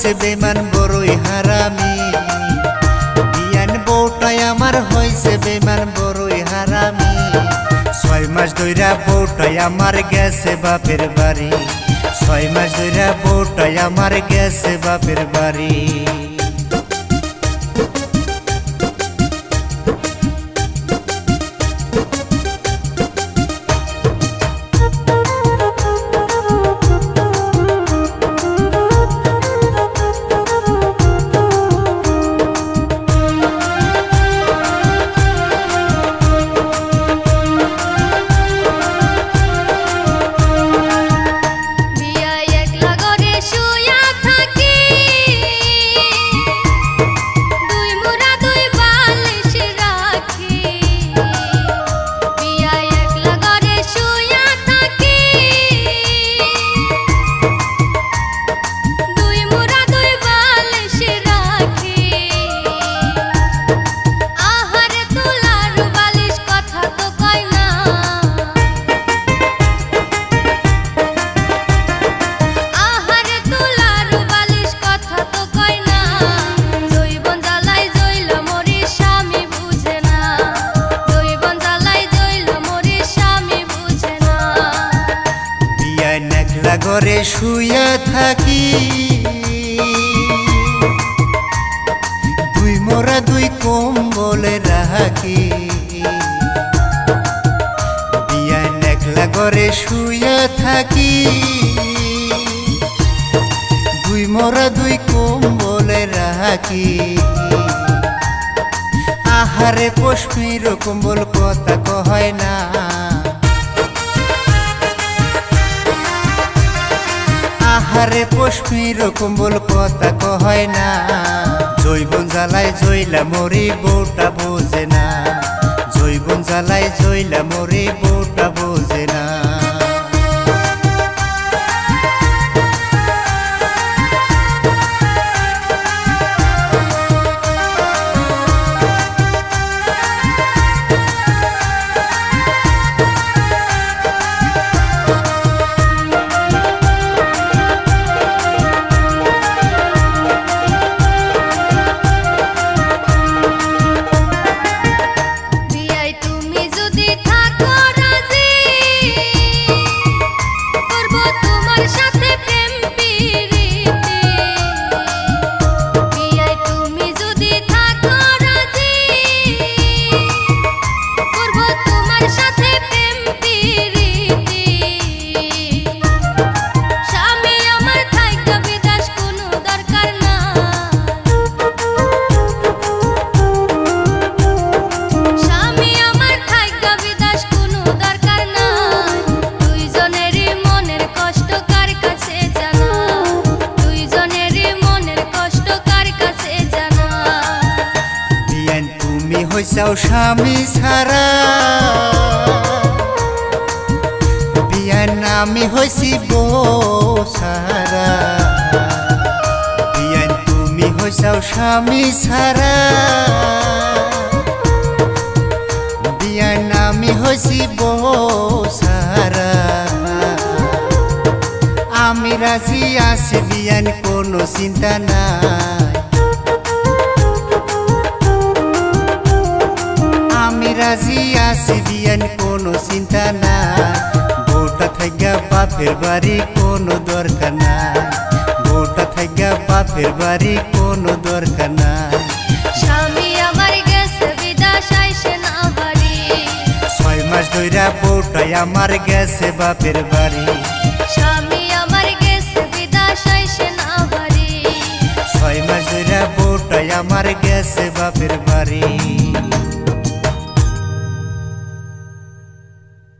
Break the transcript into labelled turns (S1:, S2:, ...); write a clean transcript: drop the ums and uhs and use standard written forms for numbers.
S1: হইছে বেমান বড়ই হারামি, বিয়ান বউটাই আমার হইছে বেমান বড়ই হারামি। 6 মাস ধইরা বউটাই আমার গেছে বাপের বাড়ি, 6 মাস ধইরা বউটাই আমার গেছে বাপের বাড়ি। ঘরে শুইয়া থাকি, দুই মোরা দুই কম্বলে রাখি। বিয়ান একলা ঘরে শুইয়া থাকি, দুই মোরা দুই কম্বলে রাখি। আহারে পশমির কম্বল কথা কয় না, আহারে পশমির কম্বল কথা কয় না। জৈবন জ্বালায় জইলা মরি বউটা বোঝে না, জৈবন জ্বালায় জইলা মরি বউটা বোঝে না। হইছাও স্বামী ছাড়া, বিয়ান আমি হইছি বউ ছাড়া। বিয়ান তুমি হইছাও স্বামী ছাড়া, বিয়ান আমি হইছি বউ ছাড়া। আমি রাজি আছি বিয়ান কোনো চিন্তা নাই, আমি রাজি আছি বিয়ান কোনো চিন্তা নাই। বউটা থাইগা বাপের বাড়ি কোনো দরকার নাই, বউটা থাইগা বাপের বাড়ি কোনো দরকার নাই।
S2: স্বামী আমার গেছে বিদেশ আইসে না বাড়ি,
S1: 6 মাস ধইরা বউটাই আমার গেছে বাপের বাড়ি,
S2: স্বামী আমার গেছে বিদেশ আইসে না বাড়ি।
S1: 6 মাস ধইরা বউটাই আমার গেছে বাপের বাড়ি।